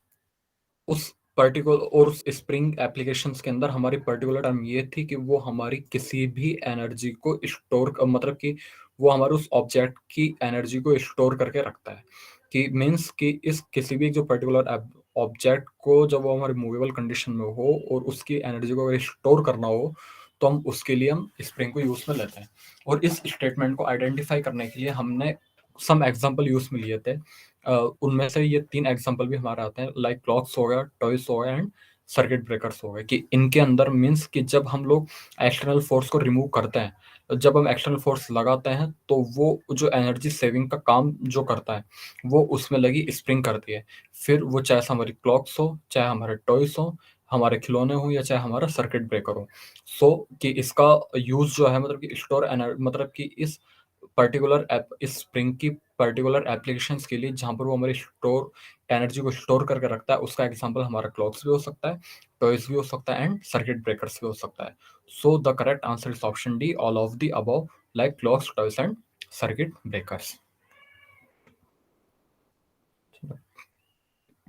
उस पर्टिकुलर और उस स्प्रिंग एप्लीकेशंस के अंदर हमारी पर्टिकुलर टर्म ये थी कि वो हमारी किसी भी एनर्जी को स्टोर, मतलब कि वो हमारे उस ऑब्जेक्ट की एनर्जी को स्टोर करके रखता है। कि मीन्स कि इस किसी भी जो पर्टिकुलर ऑब्जेक्ट को जब वो हमारे मूवेबल कंडीशन में हो और उसकी एनर्जी को अगर स्टोर करना हो, तो हम उसके लिए हम स्प्रिंग को यूज में लेते हैं। और इस स्टेटमेंट को आइडेंटिफाई करने के लिए हमने सम एग्जाम्पल यूज में लिए थे। उनमें से ये 3 एग्जांपल भी हमारे आते हैं, लाइक क्लॉक्स हो गया, टॉयज हो गया एंड सर्किट ब्रेकर्स हो गए। कि इनके अंदर मीन्स कि जब हम लोग एक्सटर्नल फोर्स को रिमूव करते हैं, तो जब हम एक्सटर्नल फोर्स लगाते हैं, तो वो जो एनर्जी सेविंग का काम जो करता है, वो उसमें लगी स्प्रिंग करती है। फिर वो चाहे हमारी क्लॉक्स हो, चाहे हमारे टॉयज हो, हमारे खिलौने हो, या चाहे हमारा सर्किट ब्रेकर हो। सो कि इसका यूज जो है, मतलब कि स्टोर एनर्जी, मतलब कि इस पर्टिकुलर ऐप इस स्प्रिंग की पर्टिकुलर एप्लीकेशंस के लिए जहाँ पर वो हमारी स्टोर एनर्जी को स्टोर करके रखता है, उसका एग्जांपल हमारा क्लॉक्स भी हो सकता है, टॉयज भी हो सकता है एंड सर्किट ब्रेकर्स भी हो सकता है। So the correct answer is option D, all of the above, like clocks, toys and circuit breakers.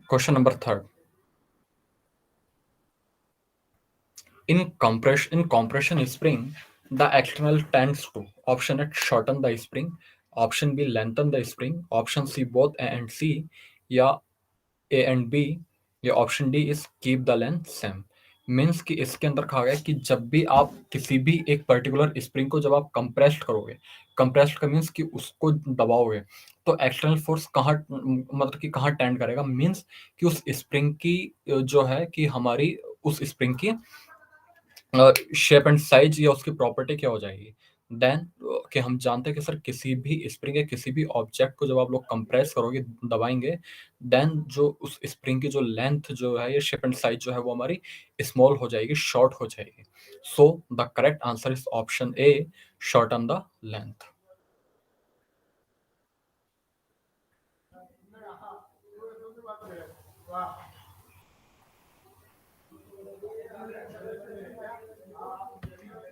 Question number third. In compression spring, the external tends to option A, shorten the spring, option B, lengthen the spring, option C, both A and C, या A and B, या option D is keep the length same. Means कि इसके अंदर कहा गया है कि जब भी आप किसी भी एक पर्टिकुलर स्प्रिंग को जब आप कंप्रेस्ड करोगे, कंप्रेस्ड का मीन्स कि उसको दबाओगे, तो एक्सटर्नल फोर्स कहाँ, मतलब कि कहाँ टेंड करेगा, मीन्स कि उस स्प्रिंग की जो है कि हमारी उस स्प्रिंग की शेप एंड साइज या उसकी प्रॉपर्टी क्या हो जाएगी। देन कि हम जानते हैं कि सर किसी भी स्प्रिंग या किसी भी ऑब्जेक्ट को जब आप लोग कंप्रेस करोगे, दबाएंगे, देन जो उस स्प्रिंग की जो लेंथ जो है या शेप एंड साइज जो है वो हमारी स्मॉल हो जाएगी, शॉर्ट हो जाएगी। सो the correct answer is option A, shorten the length.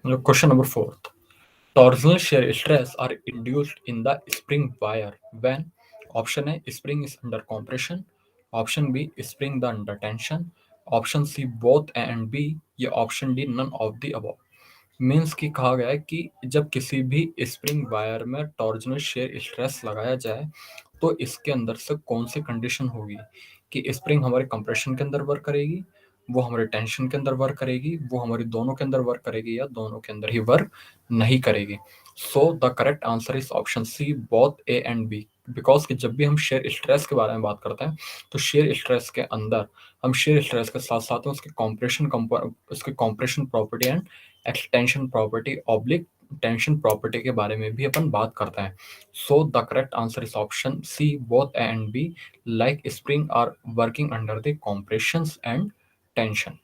Question number fourth. Torsional shear stress are induced in the spring wire when option A spring is under compression, option B spring the under tension, option C both A and B या option D none of the above। Means की कहा गया है कि जब किसी भी spring wire में टॉर्जनल शेयर स्ट्रेस लगाया जाए तो इसके अंदर से कौन सी कंडीशन होगी कि स्प्रिंग हमारे कंप्रेशन के अंदर वर्क करेगी, वो हमारे टेंशन के अंदर वर्क करेगी, वो हमारी दोनों के अंदर वर्क करेगी या दोनों के अंदर ही वर्क नहीं करेगी। So the correct answer is option C both A and B. Because कि जब भी हम शेयर स्ट्रेस के बारे में बात करते हैं तो शेयर स्ट्रेस के अंदर हम शेयर स्ट्रेस के साथ साथ में उसके compression property and extension property oblique tension property के बारे में भी अपन बात करते हैं। So the correct answer is option C both A and B like spring are working under the compressions and tension.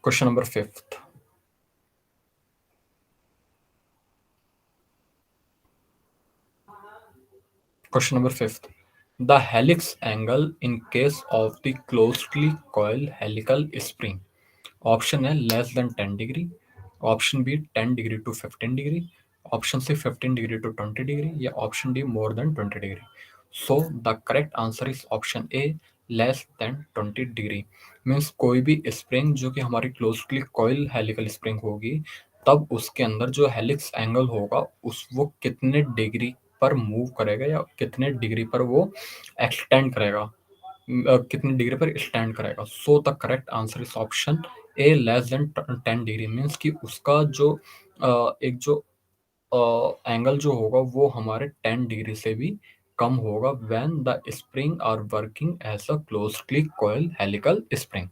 Question number fifth. Question number fifth. The helix angle in case of the closely coiled helical spring. Option A less than 10 degree. Option B 10 degree to 15 degree. Option C 15 degree to 20 degree. या option D more than 20 degree. So the correct answer is option A less than 20 degree. Means कोई भी spring जो कि हमारी closely coil helical spring होगी तब उसके अंदर जो हेलिक्स एंगल होगा उस वो कितने डिग्री पर मूव करेगा या कितने डिग्री पर वो एक्सटेंड करेगा, कितनी डिग्री पर स्टैंड करेगा। सो the correct answer is option A less than 10 degree. Means कि उसका जो एक जो एंगल जो होगा वो हमारे 10 डिग्री से भी कम होगा when the spring are working as a closely coil helical spring.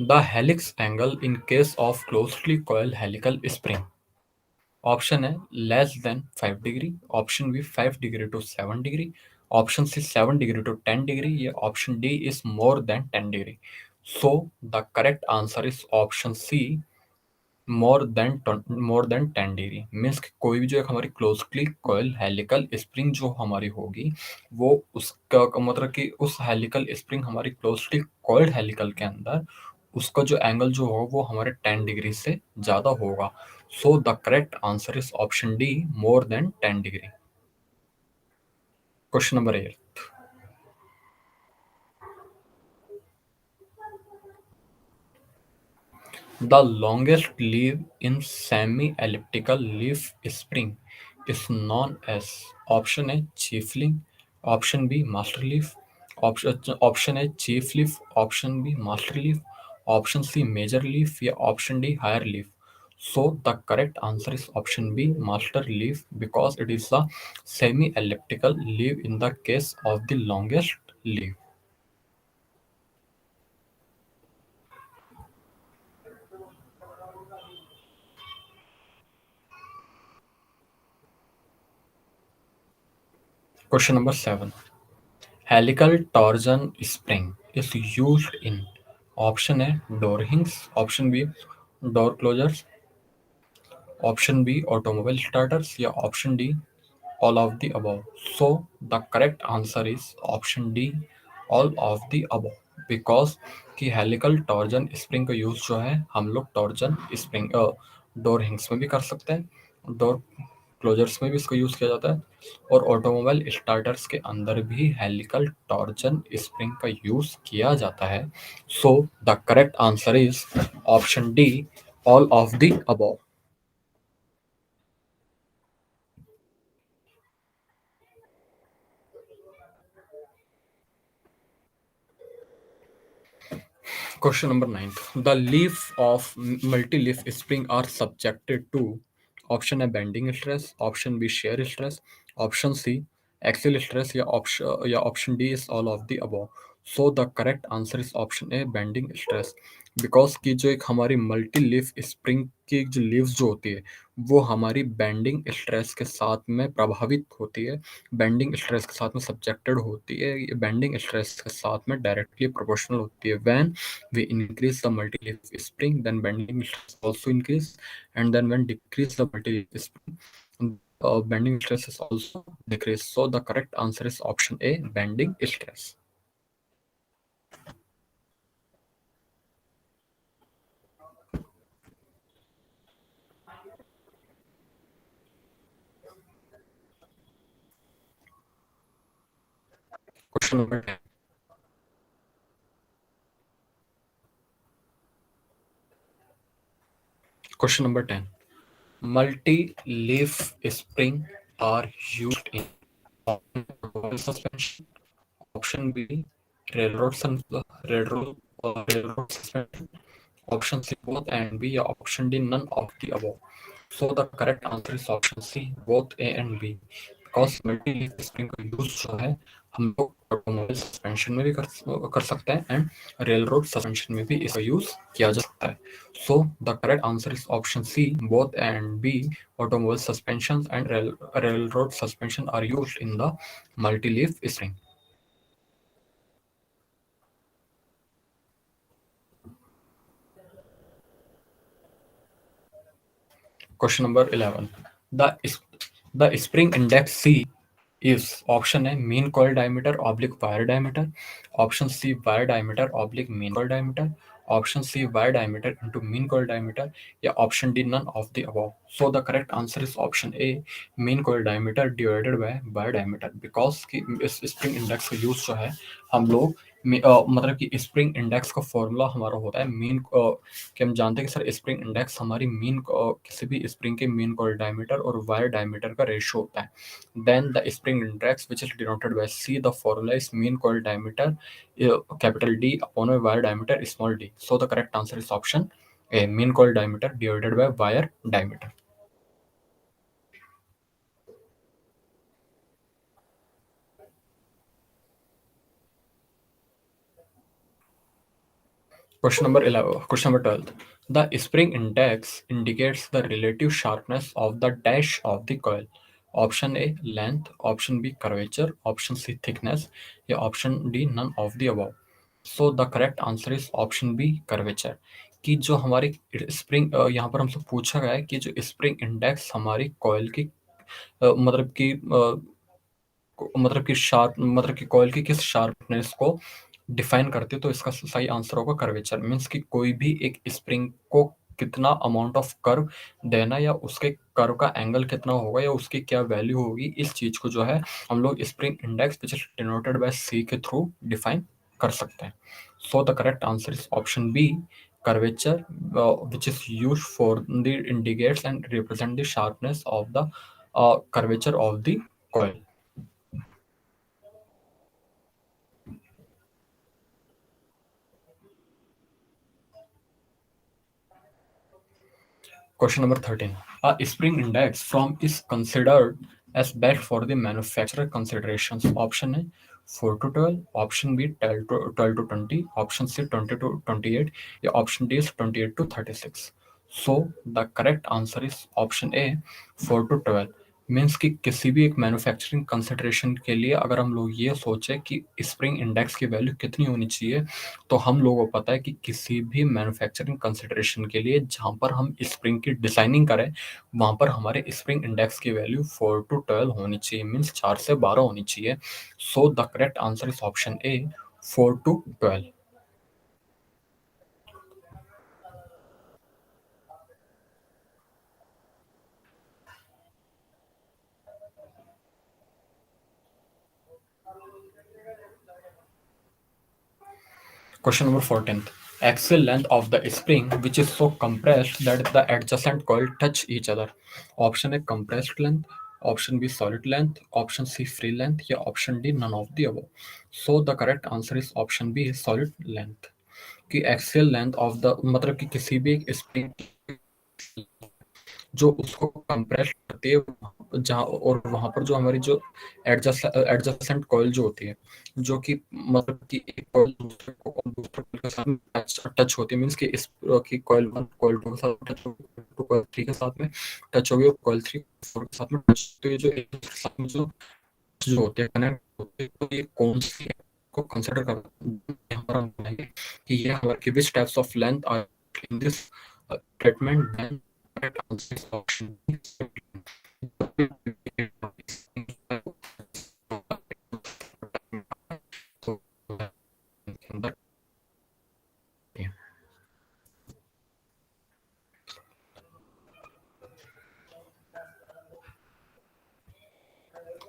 The helix angle in case of closely coil helical spring. Option A less than 5 degree, option B 5 degree to 7 degree, option C 7 degree to 10 degree या option D is more than 10 degree. So the correct answer is option C more than 10 degree. Means कोई भी जो एक हमारी closely coil helical spring जो हमारी होगी वो उसका मतलब कि उस हेलिकल स्प्रिंग हमारी क्लोजली कॉइल्ड हेलिकल के अंदर उसका जो एंगल जो होगा वो हमारे 10 डिग्री से ज़्यादा होगा। सो the correct answer is option D more than 10 degree. Question number 8। The longest leaf in semi-elliptical leaf spring is known as option A chief leaf, option B master leaf, option A chief leaf, option B master leaf, option C major leaf या option D higher leaf। So the correct answer is option B master leaf because it is the semi-elliptical leaf in the case of the longest leaf। Question number 7. Helical torsion spring is used in option A door hinges, option B door closures, option B automobile starters या option D all of the above। So the correct answer is option D all of the above because कि helical torsion spring का use जो है हम लोग torsion spring door हिंग्स में भी कर सकते हैं, डोर क्लोजर्स में भी इसका यूज किया जाता है और ऑटोमोबाइल स्टार्टर्स के अंदर भी हेलिकल टॉर्जन स्प्रिंग का यूज किया जाता है। So the correct answer is option D all of the above. Question number 9. The leaf of multi-leaf spring are subjected to option A bending stress, option B shear stress, option C axial stress या option D is all of the above। So the correct answer is option A bending stress because कि जो एक हमारी multi leaf spring की जो leaves जो होती है वो हमारी बेंडिंग स्ट्रेस के साथ में प्रभावित होती है, बेंडिंग स्ट्रेस के साथ में सब्जेक्टेड होती है, ये बेंडिंग स्ट्रेस के साथ में डायरेक्टली प्रोपोर्शनल होती है। When we increase the multi-leaf spring then bending stress also increase and then when decrease the multi-leaf spring bending stress is also decreased. So the correct answer is option A, bending stress. Question number 10. Question number 10. Multi-leaf spring are used in automobile suspension. Option B, railroad, railroad suspension. Option C, both, and B, या option D, none of the above. So the correct answer is option C, both A and B. Because multi-leaf spring का use जो है हम लोग automobile suspension में भी कर सकते हैं एंड रेलरोड सस्पेंशन में भी इसका यूज किया जा सकता है. So the correct answer is option C, both and B, automobile suspensions and railroad suspension are used in the multi-leaf spring. Question number 11. The spring index C is option A, mean coil diameter oblique wire diameter, option C, wire diameter oblique mean coil diameter, option C, wire diameter into mean coil diameter, या option D, none of the above. So the correct answer is option A, mean coil diameter divided by wire diameter. Because कि इस spring index का use जो है हम लोग मतलब कि स्प्रिंग इंडेक्स का फॉर्मूला हमारा होता है मीन कि हम जानते हैं कि सर स्प्रिंग इंडेक्स हमारी मीन किसी भी स्प्रिंग के मीन कॉइल डायमीटर और वायर डायमीटर का रेशियो होता है. Then the spring index which is denoted by C, the formula is mean coil diameter capital D upon wire diameter small D. So the correct answer is option A, mean coil diameter divided by wire diameter. Question number 11. Question number 12. The spring index indicates the relative sharpness of the dash of the coil. Option A, length. Option B, curvature. Option C, thickness. या option D, none of the above. So the correct answer is option B, curvature. कि जो हमारी spring यहाँ पर हमसे पूछा गया है कि जो स्प्रिंग इंडेक्स हमारी कॉइल की मतलब कि शार्प मतलब कि कॉइल की किस शार्पनेस को डिफाइन करते हो, तो इसका सही आंसर होगा कर्वेचर. मीन्स कि कोई भी एक स्प्रिंग को कितना अमाउंट ऑफ कर्व देना या उसके कर्व का एंगल कितना होगा या उसकी क्या वैल्यू होगी, इस चीज को जो है हम लोग spring index which is denoted by C के थ्रू डिफाइन कर सकते हैं. So the correct answer is option B, curvature, which is used for the indicates and represent the sharpness of the curvature of the coil. Question number 13. A spring index from is considered as best for the manufacturer considerations. Option A, 4 to 12. Option B, 12 to 20. Option C, 20 to 28. Yeah, option D is 28 to 36. So the correct answer is option A, 4 to 12. Means कि किसी भी एक manufacturing consideration के लिए अगर हम लोग ये सोचें कि स्प्रिंग इंडेक्स की वैल्यू कितनी होनी चाहिए, तो हम लोगों को पता है कि किसी भी मैन्युफैक्चरिंग कंसिडरेशन के लिए जहाँ पर हम स्प्रिंग की डिजाइनिंग करें वहाँ पर हमारे स्प्रिंग इंडेक्स की वैल्यू 4 to 12 होनी चाहिए, मीन्स 4 से 12 होनी चाहिए. सो the correct answer is option A, 4 to 12. Question number 14. Axial length of the spring which is so compressed that the adjacent coil touch each other. Option A, compressed length. Option B, solid length. Option C, free length. या option D, none of the above. So the correct answer is option B, solid length. कि axial length of the मतलब कि किसी भी एक spring जो उसको compress करती है जहाँ और वहां पर जो हमारी जो एडजस्टेंट कॉइल जो होती है जो कि मतलब कि एक कॉइल दूसरे को दूसरे coil के साथ टच होती है, मीन्स कि इस की कॉइल 1 कॉइल 2 के साथ टच होगी, कॉइल 3 के साथ में टच होगी और कॉइल 3 4 के साथ में टच. तो ये जो एक दूसरे के साथ में जो जो होते हैं कनेक्ट होते हैं, तो ये कौन सी को कंसिडर कर यहाँ पर हम बताएंगे कि ये हमारे कि which types of length are in this treatment. Then correct answer is option B.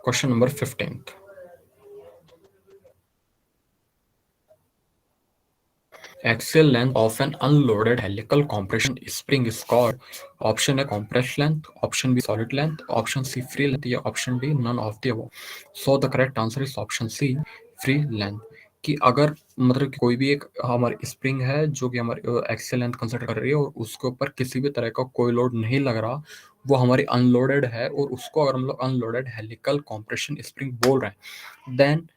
Question number 15th. Axial length of an unloaded helical compression spring is called option A compressed length, option B solid length, option C free length या option D none of the above. So the correct answer is option C free length. कि अगर मतलब कि कोई भी एक हमारी spring है जो कि हमारी एक्सियल लेंथ कंसिडर कर रही है और उसके ऊपर किसी भी तरह का कोई लोड नहीं लग रहा, वो हमारी अनलोडेड है और उसको अगर हम लोग अनलोडेड हेलिकल कॉम्प्रेशन स्प्रिंग बोल रहे हैं, then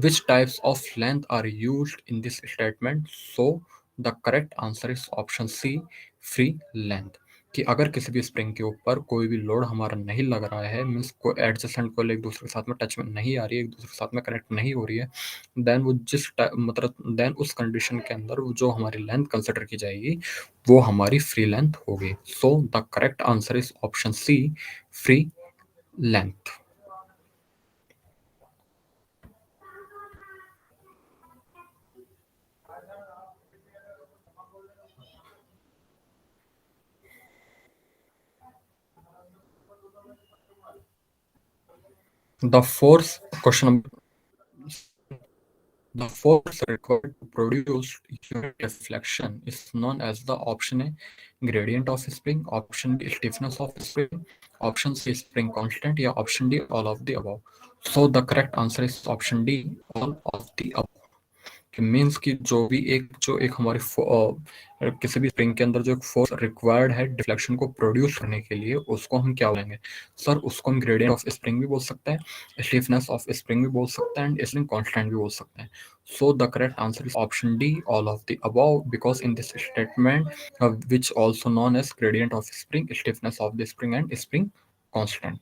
which types of length are used in this statement? So the correct answer is option C free length. कि अगर किसी भी स्प्रिंग के ऊपर कोई भी लोड हमारा नहीं लग रहा है, मीन्स कोई एडजस्टेंट कोई एक दूसरे के साथ में टच में नहीं आ रही है, एक दूसरे के साथ में कनेक्ट नहीं हो रही है, देन वो मतलब देन उस कंडीशन के अंदर वो जो हमारी लेंथ कंसिडर की जाएगी वो हमारी फ्री लेंथ होगी. So the correct answer is option C free length. The force question The force required to produce unit deflection is known as the option A gradient of spring, option B stiffness of spring, option C spring constant या option D all of the above. So the correct answer is option D all of the above. कि means कि जो एक हमारी किसी भी spring के अंदर जो एक फोर्स रिक्वायर्ड है डिफ्लेक्शन को प्रोड्यूस करने के लिए उसको हम क्या बोलेंगे सर? उसको हम ग्रेडियंट ऑफ स्प्रिंग भी बोल सकते हैं, स्टिफनेस ऑफ स्प्रिंग भी बोल सकते हैं एंड स्प्रिंग कांस्टेंट भी बोल सकते हैं. So the correct answer is option D all of the above because in this statement which also known as gradient of spring, stiffness of the spring and spring constant.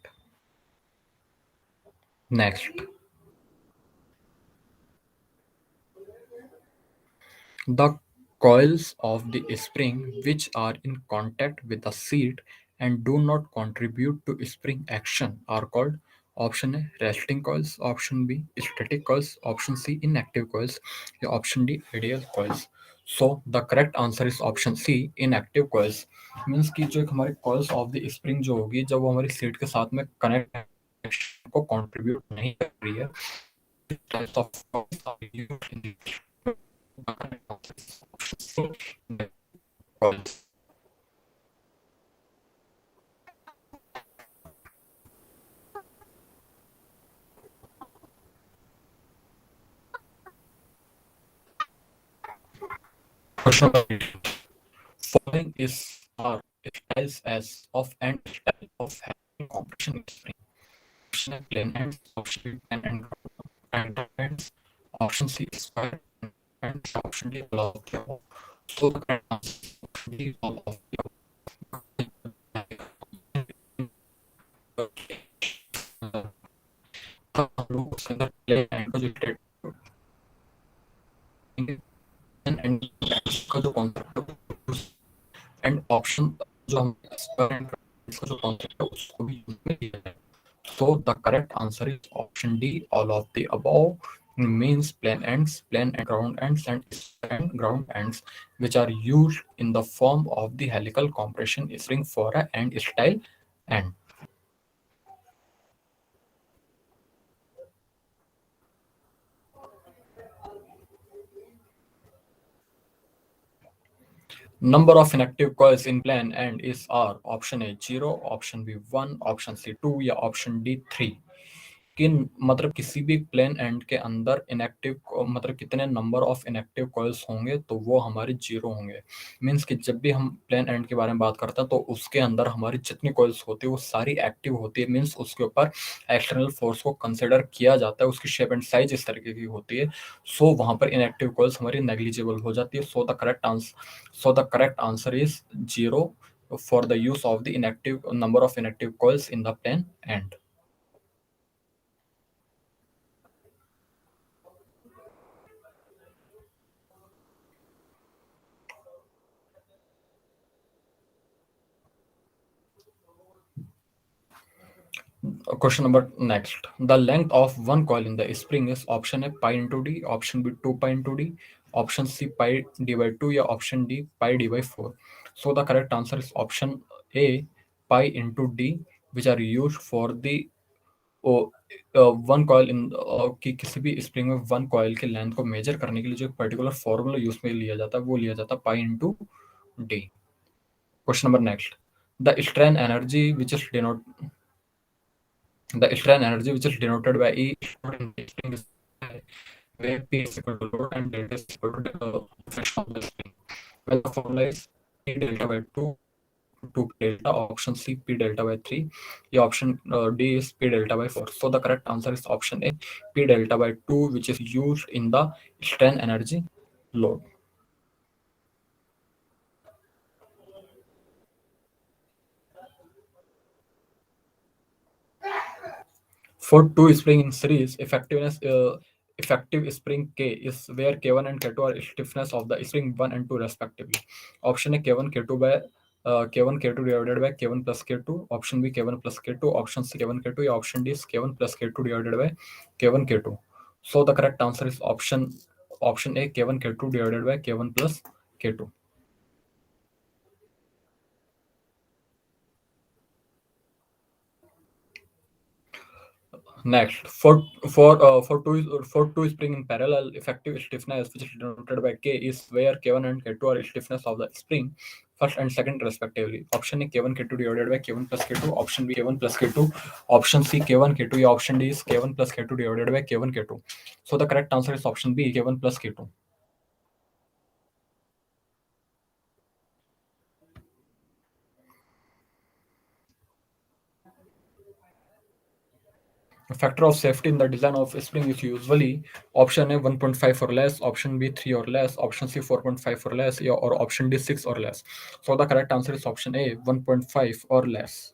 Next. The coils of the spring which are in contact with the seat and do not contribute to spring action are called option A resting coils, option B static coils, option C inactive coils, या option D ideal coils. So the correct answer is option C inactive coils. Means कि जो एक हमारे coils of the spring जो होगी जब वो हमारी सीट के साथ में कनेक्ट को कंट्रीब्यूट नहीं कर रही है, types of coils are used in the question. Following is are styles as of and style of having compression spring. Option A plain ends, option B plain and ends, option C square and option D all of the above. So the correct answer is option D all of the above. तो हम लोग उसके अंदर plane and का जो and का जो concept है एंड ऑप्शन जो हम इसका जो कॉन्सेप्ट है उसको भी यूज में किया जाए. So the correct answer is option D, all of the above means plain and ground ends, which are used in the form of the helical compression spring for a end style end. Number of inactive coils in plain end is are option A 0, option B 1, option C 2 या option D 3. कि मतलब किसी भी plane and के अंदर inactive मतलब कितने number of inactive coils होंगे तो वो हमारे जीरो होंगे. मीन्स कि जब भी हम प्लेन एंड के बारे में बात करते हैं तो उसके अंदर हमारी जितनी कॉइल्स होती है वो सारी एक्टिव होती है. मीन्स उसके ऊपर एक्सटर्नल फोर्स को कंसिडर किया जाता है, उसकी शेप एंड साइज इस तरीके की होती है. सो वहां पर इनएक्टिव कॉइल्स हमारी नेग्लिजिबल हो जाती है. So the correct answer is zero for the use of the inactive number of inactive coils in the plane end. Question number next. The length of one coil in the spring is option A pi into d, option B 2 pi into d, option C pi d by 2 या option D pi d by 4. So the correct answer is option A pi into d, which are used for the one coil in कि किसी भी spring में one coil के length को measure करने के लिए जो एक पर्टिकुलर फॉर्मूला यूज में लिया जाता है वो लिया जाता है pi into D. Question number next. The strain energy which is denote The strain energy, which is denoted by E, stored in the spring is where P is equal to load and delta is equal to the friction of the spring. Well, the formula is P delta by 2 delta, option C P delta by 3, the option D is P delta by 4. So the correct answer is option A, P delta by 2, which is used in the strain energy load. For two spring in series, effective spring K is where K1 and K2 are stiffness of the spring 1 and 2 respectively. Option A K1 K2 by K1 K2 divided by K1 plus K2. Option B K1 plus K2. Option C K1 K2. या option D is K1 plus K2 divided by K1 K2. So the correct answer is option A K1 K2 divided by K1 plus K2. Next, for two spring in parallel, effective stiffness, which is denoted by K, is where K1 and K2 are stiffness of the spring, first and second respectively. Option A K1 K2 divided by K1 plus K2. Option B K1 plus K2. Option C K1 K2. या option D is K1 plus K2 divided by K1 K2. So the correct answer is option B K1 plus K2. Factor of safety in the design of a spring is usually option A 1.5 or less, option B 3 or less, option C 4.5 or less, or option D 6 or less. So the correct answer is option A 1.5 or less.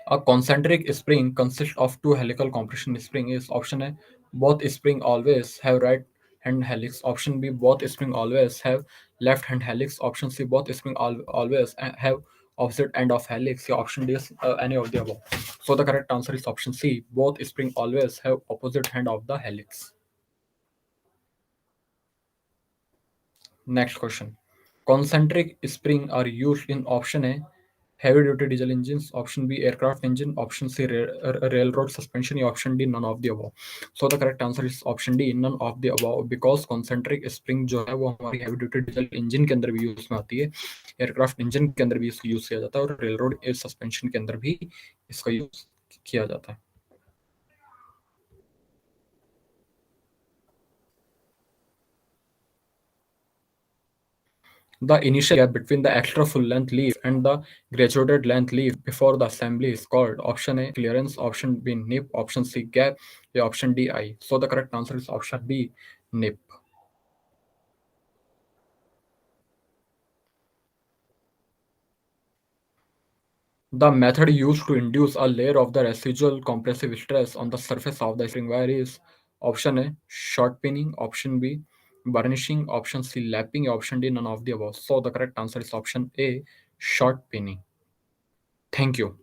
A concentric spring consists of two helical compression spring is option A. Both spring always have right hand helix. Option B. Both spring always have left hand helix. Option C. Both spring always have opposite end of helix. Yeah, option D is any of the above. So the correct answer is option C. Both spring always have opposite hand of the helix. Next question. Concentric spring are used in option A heavy duty diesel engines, option B aircraft engine, option C railroad suspension, या option D none of the above. So the correct answer is option D none of the above because concentric spring जो है वो हमारी heavy duty diesel engine के अंदर भी use में आती है, aircraft engine के अंदर भी इसको यूज किया जाता है और railroad air suspension के अंदर भी इसका यूज किया जाता है. The initial gap between the extra full length leaf and the graduated length leaf before the assembly is called option A clearance, option B nip, option C gap, or option D I. So the correct answer is option B nip. The method used to induce a layer of the residual compressive stress on the surface of the spring wire is option A short pinning, option B burnishing, option C lapping, option D none of the above. So the correct answer is option A short pinning. Thank you.